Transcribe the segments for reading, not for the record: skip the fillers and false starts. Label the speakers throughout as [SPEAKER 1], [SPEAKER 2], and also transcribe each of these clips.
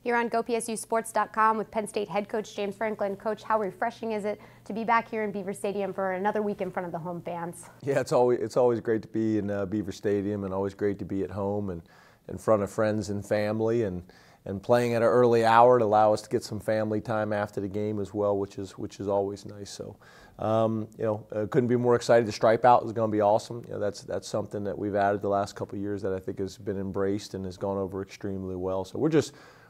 [SPEAKER 1] You're on GoPSUSports.com with Penn State head coach James Franklin. Coach, how refreshing is it to be back here in Beaver Stadium for another week in front of the home fans?
[SPEAKER 2] Yeah, it's always great to be in Beaver Stadium, and always great to be at home and in front of friends and family, and playing at an early hour to allow us to get some family time after the game as well, which is always nice. So, couldn't be more excited. The stripe out is going to be awesome. That's something that we've added the last couple of years that I think has been embraced and has gone over extremely well. So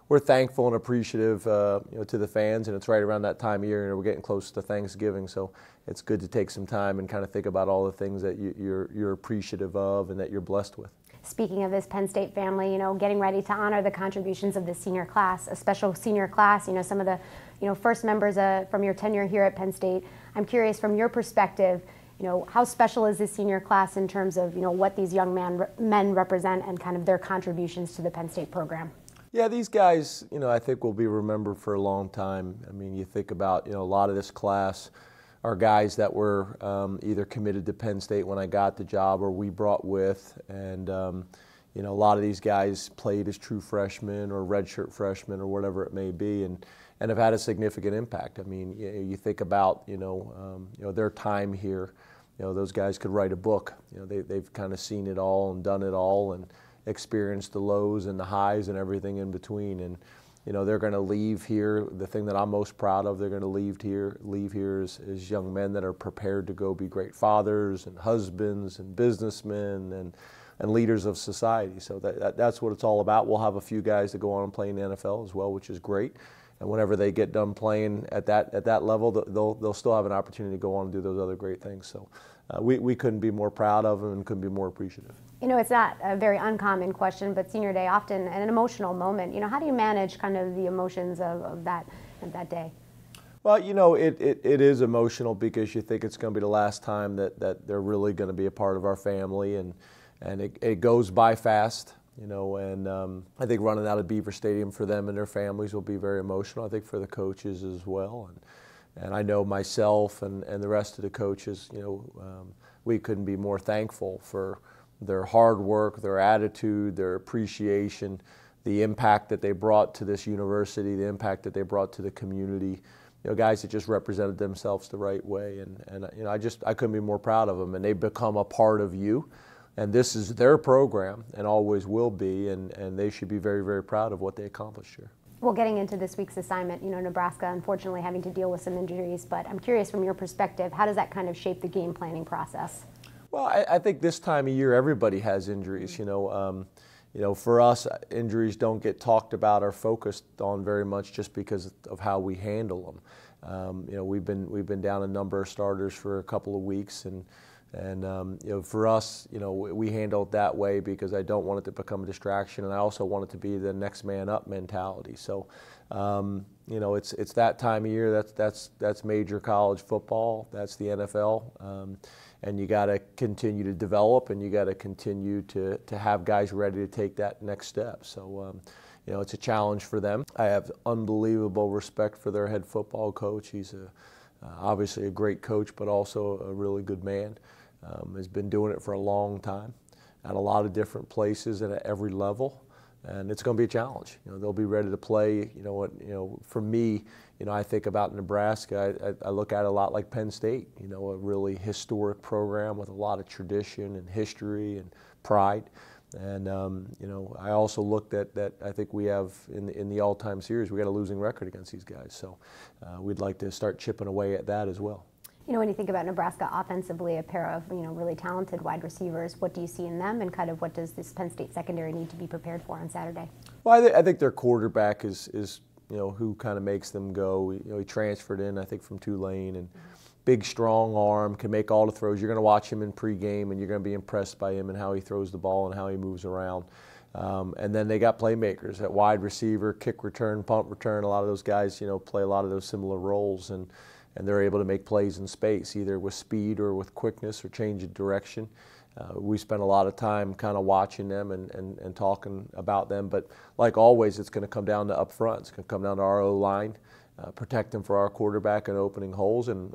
[SPEAKER 2] we're thankful and appreciative, to the fans, and it's right around that time of year, and we're getting close to Thanksgiving, so it's good to take some time and kind of think about all the things that you're appreciative of and that you're blessed with.
[SPEAKER 1] Speaking of this Penn State family, getting ready to honor the contributions of the senior class, a special senior class, some of the, first members from your tenure here at Penn State. I'm curious, from your perspective, how special is this senior class in terms of, what these young men represent and kind of their contributions to the Penn State program?
[SPEAKER 2] Yeah, these guys, I think will be remembered for a long time. I mean, you think about, a lot of this class are guys that were either committed to Penn State when I got the job or we brought with, and a lot of these guys played as true freshmen or redshirt freshmen or whatever it may be, and have had a significant impact. I mean, you think about, their time here. Those guys could write a book. They've kind of seen it all and done it all, and experienced the lows and the highs and everything in between, and they're going to leave here. The thing that I'm most proud of, they're going to leave here as young men that are prepared to go be great fathers and husbands and businessmen and leaders of society. So that's what it's all about. We'll have a few guys that go on and play in the NFL as well, which is great. And whenever they get done playing at that level, they'll still have an opportunity to go on and do those other great things. So we couldn't be more proud of them and couldn't be more appreciative.
[SPEAKER 1] It's not a very uncommon question, but senior day often an emotional moment. How do you manage kind of the emotions of that day?
[SPEAKER 2] Well, it is emotional because you think it's going to be the last time that they're really going to be a part of our family, and it goes by fast. And I think running out of Beaver Stadium for them and their families will be very emotional. I think for the coaches as well, and I know myself and the rest of the coaches, we couldn't be more thankful for their hard work, their attitude, their appreciation, the impact that they brought to this university, the impact that they brought to the community. Guys that just represented themselves the right way, and I couldn't be more proud of them. And they've become a part of you. And this is their program and always will be, and they should be very, very proud of what they accomplished here.
[SPEAKER 1] Well, getting into this week's assignment, Nebraska unfortunately having to deal with some injuries, but I'm curious from your perspective, how does that kind of shape the game planning process?
[SPEAKER 2] Well, I think this time of year everybody has injuries. For us, injuries don't get talked about or focused on very much just because of how we handle them. We've been down a number of starters for a couple of weeks, and for us, we handle it that way because I don't want it to become a distraction, and I also want it to be the next man up mentality. So, it's that time of year. That's major college football. That's the NFL, and you got to continue to develop, and you got to continue to have guys ready to take that next step. So, it's a challenge for them. I have unbelievable respect for their head football coach. He's obviously a great coach, but also a really good man. Has been doing it for a long time at a lot of different places and at every level, and it's going to be a challenge. They'll be ready to play. For me, I think about Nebraska. I look at it a lot like Penn State. A really historic program with a lot of tradition and history and pride. And I also looked at that. I think we have in the all-time series, we got a losing record against these guys. So we'd like to start chipping away at that as well.
[SPEAKER 1] When you think about Nebraska offensively, a pair of really talented wide receivers, what do you see in them, and kind of what does this Penn State secondary need to be prepared for on Saturday?
[SPEAKER 2] Well, I think their quarterback is who kind of makes them go. He transferred in, I think, from Tulane, and big, strong arm, can make all the throws. You're going to watch him in pregame, and you're going to be impressed by him and how he throws the ball and how he moves around. And then they got playmakers at wide receiver, kick return, punt return. A lot of those guys, play a lot of those similar roles, and they're able to make plays in space, either with speed or with quickness or change of direction. We spent a lot of time kind of watching them and talking about them. But like always, it's going to come down to up front. It's going to come down to our O-line, protect them for our quarterback and opening holes, and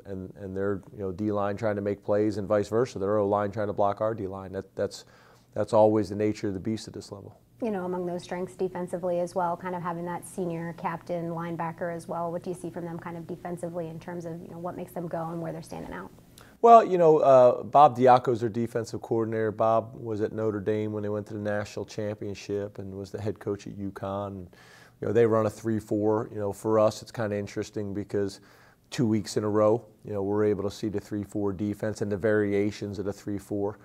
[SPEAKER 2] their D-line trying to make plays, and vice versa. Their O-line trying to block our D-line. That's always the nature of the beast at this level.
[SPEAKER 1] among those strengths defensively as well, kind of having that senior captain linebacker as well. What do you see from them kind of defensively in terms of, what makes them go and where they're standing out?
[SPEAKER 2] Well, Bob Diaco's their defensive coordinator. Bob was at Notre Dame when they went to the national championship and was the head coach at UConn. They run a 3-4. For us, it's kind of interesting because 2 weeks in a row, we're able to see the 3-4 defense and the variations of the 3-4.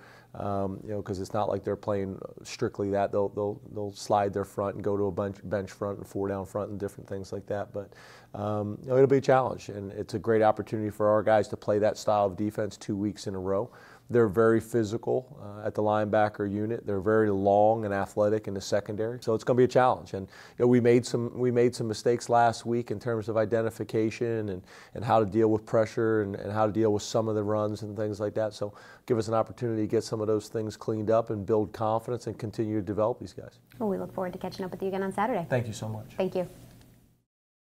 [SPEAKER 2] Because it's not like they're playing strictly that. They'll slide their front and go to a bench front and 4 down front and different things like that. But it'll be a challenge, and it's a great opportunity for our guys to play that style of defense 2 weeks in a row. They're very physical at the linebacker unit. They're very long and athletic in the secondary. So it's going to be a challenge. And we made some mistakes last week in terms of identification and how to deal with pressure and how to deal with some of the runs and things like that. So give us an opportunity to get some of those things cleaned up and build confidence and continue to develop these guys.
[SPEAKER 1] Well, we look forward to catching up with you again on Saturday.
[SPEAKER 2] Thank you so much.
[SPEAKER 1] Thank you.